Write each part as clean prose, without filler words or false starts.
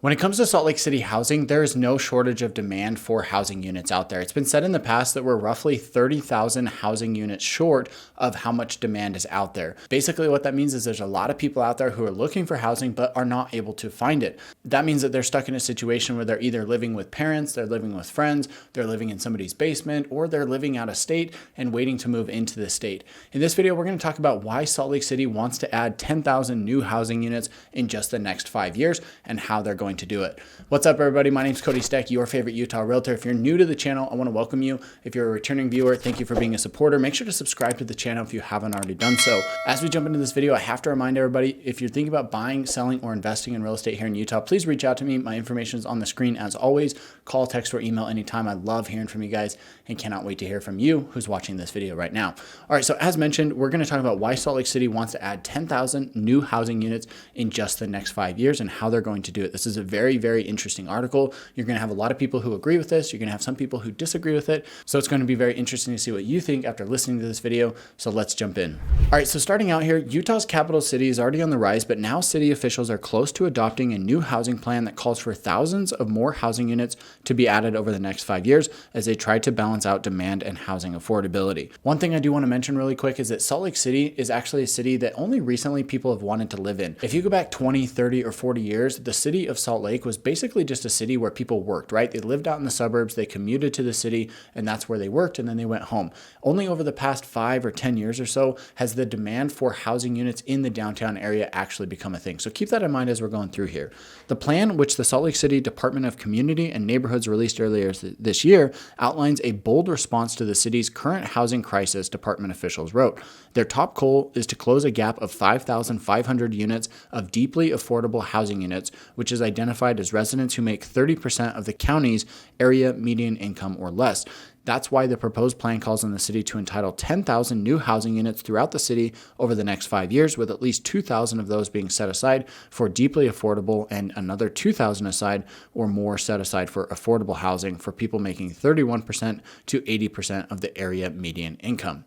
When it comes to Salt Lake City housing, there is no shortage of demand for housing units out there. It's been said in the past that we're roughly 30,000 housing units short of how much demand is out there. Basically, what that means is there's a lot of people out there who are looking for housing but are not able to find it. That means that they're stuck in a situation where they're either living with parents, they're living with friends, they're living in somebody's basement, or they're living out of state and waiting to move into the state. In this video, we're going to talk about why Salt Lake City wants to add 10,000 new housing units in just the next 5 years and how they're going to do it. What's up, everybody? My name is Cody Steck, your favorite Utah realtor. If you're new to the channel, I want to welcome you. If you're a returning viewer, thank you for being a supporter. Make sure to subscribe to the channel if you haven't already done so. As we jump into this video, I have to remind everybody, if you're thinking about buying, selling, or investing in real estate here in Utah, please reach out to me. My information is on the screen as always. Call, text, or email anytime. I love hearing from you guys and cannot wait to hear from you who's watching this video right now. All right, so as mentioned, we're going to talk about why Salt Lake City wants to add 10,000 new housing units in just the next 5 years and how they're going to do it. This is a very, very interesting article. You're going to have a lot of people who agree with this. You're going to have some people who disagree with it. So it's going to be very interesting to see what you think after listening to this video. So let's jump in. All right, so starting out here, Utah's capital city is already on the rise, but now city officials are close to adopting a new housing plan that calls for thousands of more housing units to be added over the next 5 years as they try to balance out demand and housing affordability. One thing I do want to mention really quick is that Salt Lake City is actually a city that only recently people have wanted to live in. If you go back 20, 30, or 40 years, the city of Salt Lake was basically just a city where people worked, right? They lived out in the suburbs, they commuted to the city, and that's where they worked, and then they went home. Only over the past 5 or 10 years or so has the demand for housing units in the downtown area actually become a thing. So keep that in mind as we're going through here. The plan, which the Salt Lake City Department of Community and Neighborhoods released earlier this year, outlines a bold response to the city's current housing crisis, department officials wrote. Their top goal is to close a gap of 5,500 units of deeply affordable housing units, which is identified as residents who make 30% of the county's area median income or less. That's why the proposed plan calls on the city to entitle 10,000 new housing units throughout the city over the next 5 years, with at least 2,000 of those being set aside for deeply affordable and another 2,000 aside or more set aside for affordable housing for people making 31% to 80% of the area median income.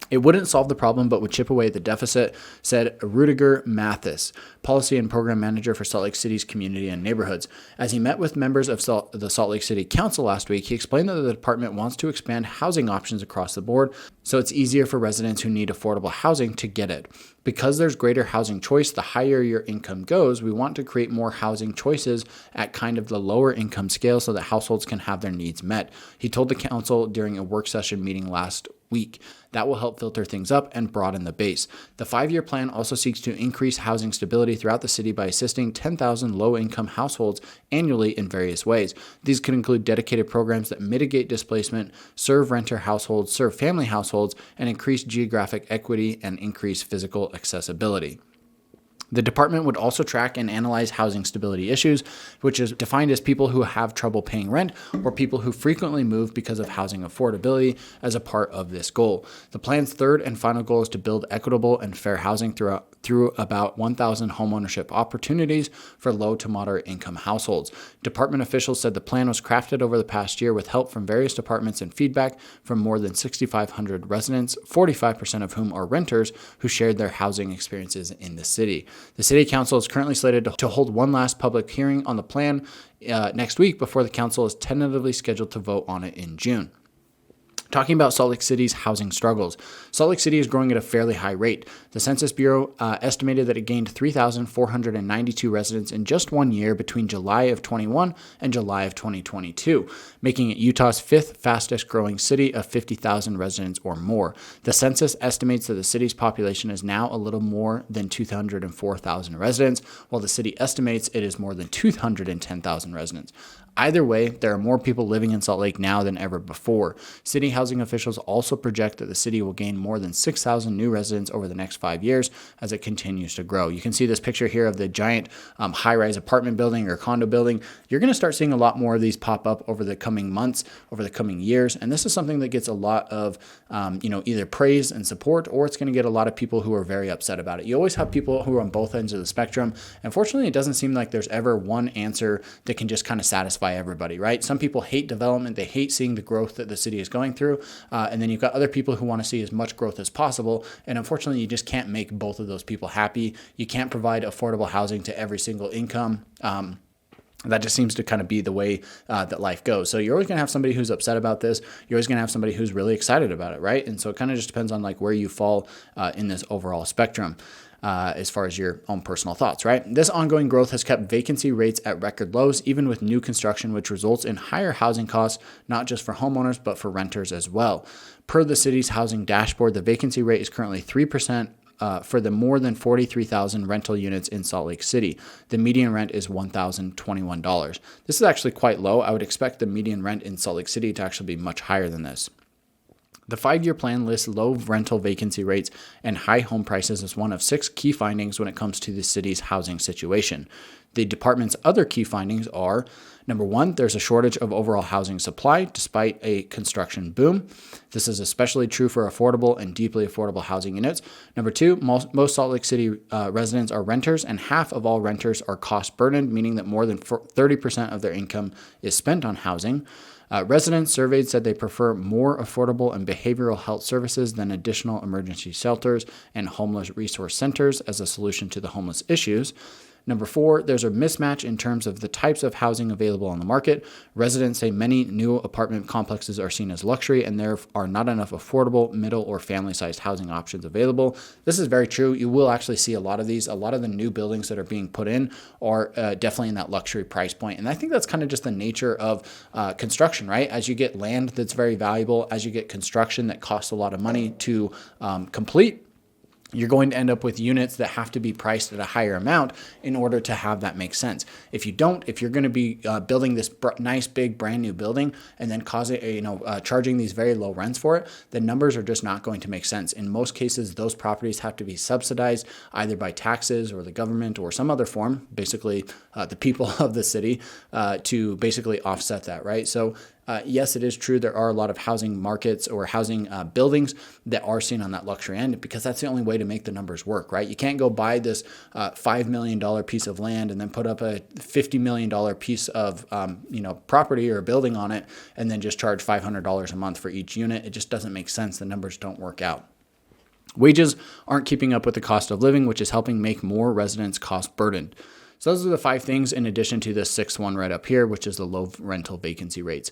It wouldn't solve the problem, but would chip away at the deficit, said Rudiger Mathis, policy and program manager for Salt Lake City's community and neighborhoods. As he met with members of the Salt Lake City Council last week, he explained that the department wants to expand housing options across the board so it's easier for residents who need affordable housing to get it. Because there's greater housing choice, the higher your income goes, we want to create more housing choices at kind of the lower income scale so that households can have their needs met. He told the council during a work session meeting last week. That will help filter things up and broaden the base. The 5-year plan also seeks to increase housing stability throughout the city by assisting 10,000 low-income households annually in various ways. These could include dedicated programs that mitigate displacement, serve renter households, serve family households, and increase geographic equity and increase physical accessibility. The department would also track and analyze housing stability issues, which is defined as people who have trouble paying rent or people who frequently move because of housing affordability as a part of this goal. The plan's third and final goal is to build equitable and fair housing through about 1,000 homeownership opportunities for low to moderate income households. Department officials said the plan was crafted over the past year with help from various departments and feedback from more than 6,500 residents, 45% of whom are renters who shared their housing experiences in the city. The City Council is currently slated to hold one last public hearing on the plan next week before the council is tentatively scheduled to vote on it in June. Talking about Salt Lake City's housing struggles. Salt Lake City is growing at a fairly high rate. The Census Bureau estimated that it gained 3,492 residents in just 1 year between July of 21 and July of 2022, making it Utah's 5th fastest growing city of 50,000 residents or more. The census estimates that the city's population is now a little more than 204,000 residents, while the city estimates it is more than 210,000 residents. Either way, there are more people living in Salt Lake now than ever before. City housing officials also project that the city will gain more than 6,000 new residents over the next 5 years as it continues to grow. You can see this picture here of the giant high-rise apartment building or condo building. You're going to start seeing a lot more of these pop up over the coming months, over the coming years, and this is something that gets a lot of either praise and support, or it's going to get a lot of people who are very upset about it. You always have people who are on both ends of the spectrum. Unfortunately, it doesn't seem like there's ever one answer that can just kind of satisfy everybody, right? Some people hate development. They hate seeing the growth that the city is going through. And then you've got other people who want to see as much growth as possible. And unfortunately, you just can't make both of those people happy. You can't provide affordable housing to every single income. That just seems to kind of be the way that life goes. So you're always going to have somebody who's upset about this. You're always going to have somebody who's really excited about it, right? And so it kind of just depends on like where you fall in this overall spectrum. As far as your own personal thoughts, right? This ongoing growth has kept vacancy rates at record lows, even with new construction, which results in higher housing costs, not just for homeowners, but for renters as well. Per the city's housing dashboard, the vacancy rate is currently 3%. For the more than 43,000 rental units in Salt Lake City. The median rent is $1,021. This is actually quite low. I would expect the median rent in Salt Lake City to actually be much higher than this. The 5-year plan lists low rental vacancy rates and high home prices as one of 6 key findings when it comes to the city's housing situation. The department's other key findings are, number 1, there's a shortage of overall housing supply despite a construction boom. This is especially true for affordable and deeply affordable housing units. Number 2, most Salt Lake City residents are renters, and half of all renters are cost burdened, meaning that more than 30% of their income is spent on housing. Residents surveyed said they prefer more affordable and behavioral health services than additional emergency shelters and homeless resource centers as a solution to the homeless issues. Number 4, there's a mismatch in terms of the types of housing available on the market. Residents say many new apartment complexes are seen as luxury and there are not enough affordable, middle, or family-sized housing options available. This is very true. You will actually see a lot of these. A lot of the new buildings that are being put in are definitely in that luxury price point. And I think that's kind of just the nature of construction, right? As you get land that's very valuable, as you get construction that costs a lot of money to complete, you're going to end up with units that have to be priced at a higher amount in order to have that make sense. If you don't, if you're going to be building this nice, big, brand new building and then charging these very low rents for it, the numbers are just not going to make sense. In most cases, those properties have to be subsidized either by taxes or the government or some other form, basically the people of the city, to basically offset that, right? So yes, it is true. There are a lot of housing markets or housing buildings that are seen on that luxury end because that's the only way to make the numbers work, right? You can't go buy this $5 million piece of land and then put up a $50 million piece of property or a building on it and then just charge $500 a month for each unit. It just doesn't make sense. The numbers don't work out. Wages aren't keeping up with the cost of living, which is helping make more residents cost burdened. So those are the 5 things in addition to the 6th one right up here, which is the low rental vacancy rates.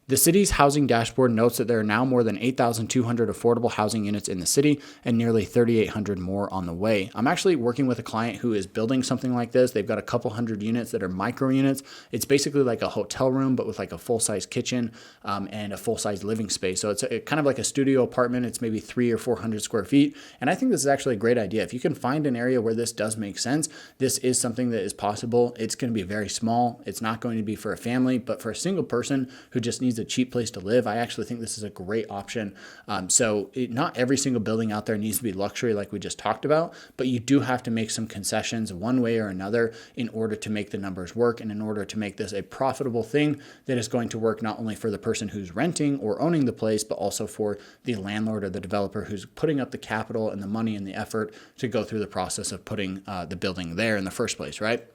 The city's housing dashboard notes that there are now more than 8,200 affordable housing units in the city and nearly 3,800 more on the way. I'm actually working with a client who is building something like this. They've got a couple hundred units that are micro units. It's basically like a hotel room, but with like a full-size kitchen and a full-size living space. So it's kind of like a studio apartment. It's maybe 300 or 400 square feet. And I think this is actually a great idea. If you can find an area where this does make sense, this is something that is possible. It's going to be very small. It's not going to be for a family, but for a single person who just needs a cheap place to live, I actually think this is a great option. Not every single building out there needs to be luxury like we just talked about, but you do have to make some concessions one way or another in order to make the numbers work and in order to make this a profitable thing that is going to work not only for the person who's renting or owning the place, but also for the landlord or the developer who's putting up the capital and the money and the effort to go through the process of putting the building there in the first place, right?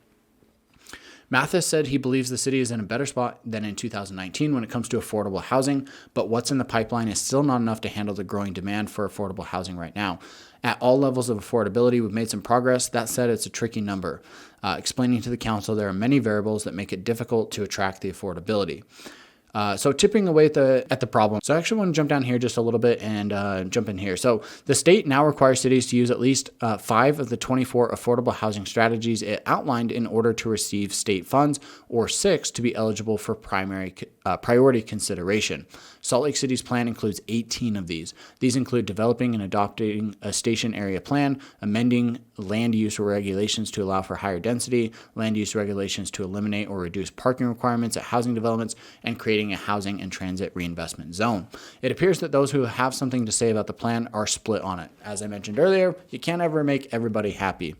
Mathis said he believes the city is in a better spot than in 2019 when it comes to affordable housing, but what's in the pipeline is still not enough to handle the growing demand for affordable housing right now. At all levels of affordability, we've made some progress. That said, it's a tricky number. Explaining to the council there are many variables that make it difficult to attract the affordability. So chipping away at the problem. So I actually want to jump down here just a little bit and jump in here. So the state now requires cities to use at least 5 of the 24 affordable housing strategies it outlined in order to receive state funds, or 6 to be eligible for priority consideration. Salt Lake City's plan includes 18 of these. These include developing and adopting a station area plan, amending land use regulations to allow for higher density, land use regulations to eliminate or reduce parking requirements at housing developments, and creating a housing and transit reinvestment zone. It appears that those who have something to say about the plan are split on it. As I mentioned earlier, you can't ever make everybody happy.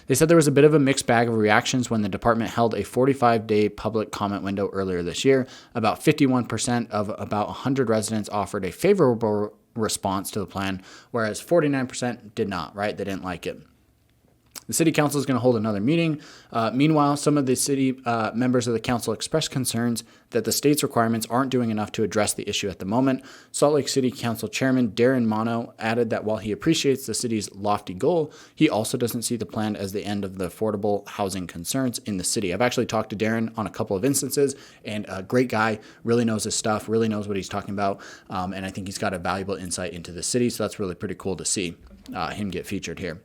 They said there was a bit of a mixed bag of reactions when the department held a 45-day public comment window earlier this year. About 51% of about 100 residents offered a favorable response to the plan, whereas 49% did not, right? They didn't like it. The city council is going to hold another meeting. Meanwhile, some of the city members of the council expressed concerns that the state's requirements aren't doing enough to address the issue at the moment. Salt Lake City Council Chairman Darren Mono added that while he appreciates the city's lofty goal, he also doesn't see the plan as the end of the affordable housing concerns in the city. I've actually talked to Darren on a couple of instances, and a great guy, really knows his stuff, really knows what he's talking about, and I think he's got a valuable insight into the city, so that's really pretty cool to see him get featured here.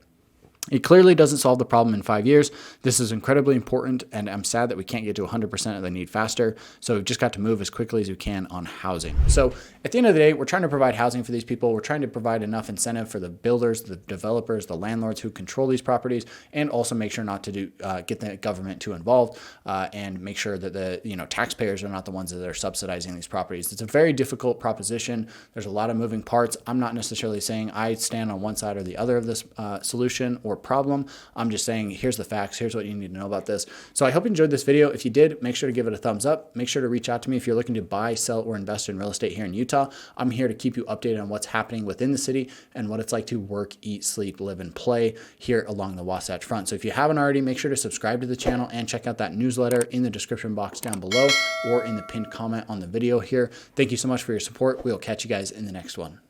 It clearly doesn't solve the problem in 5 years. This is incredibly important, and I'm sad that we can't get to 100% of the need faster. So we've just got to move as quickly as we can on housing. So at the end of the day, we're trying to provide housing for these people. We're trying to provide enough incentive for the builders, the developers, the landlords who control these properties, and also make sure not to get the government too involved and make sure that the taxpayers are not the ones that are subsidizing these properties. It's a very difficult proposition. There's a lot of moving parts. I'm not necessarily saying I stand on one side or the other of this solution or problem. I'm just saying, here's the facts. Here's what you need to know about this. So I hope you enjoyed this video. If you did, make sure to give it a thumbs up. Make sure to reach out to me if you're looking to buy, sell, or invest in real estate here in Utah. I'm here to keep you updated on what's happening within the city and what it's like to work, eat, sleep, live, and play here along the Wasatch Front. So if you haven't already, make sure to subscribe to the channel and check out that newsletter in the description box down below or in the pinned comment on the video here. Thank you so much for your support. We'll catch you guys in the next one.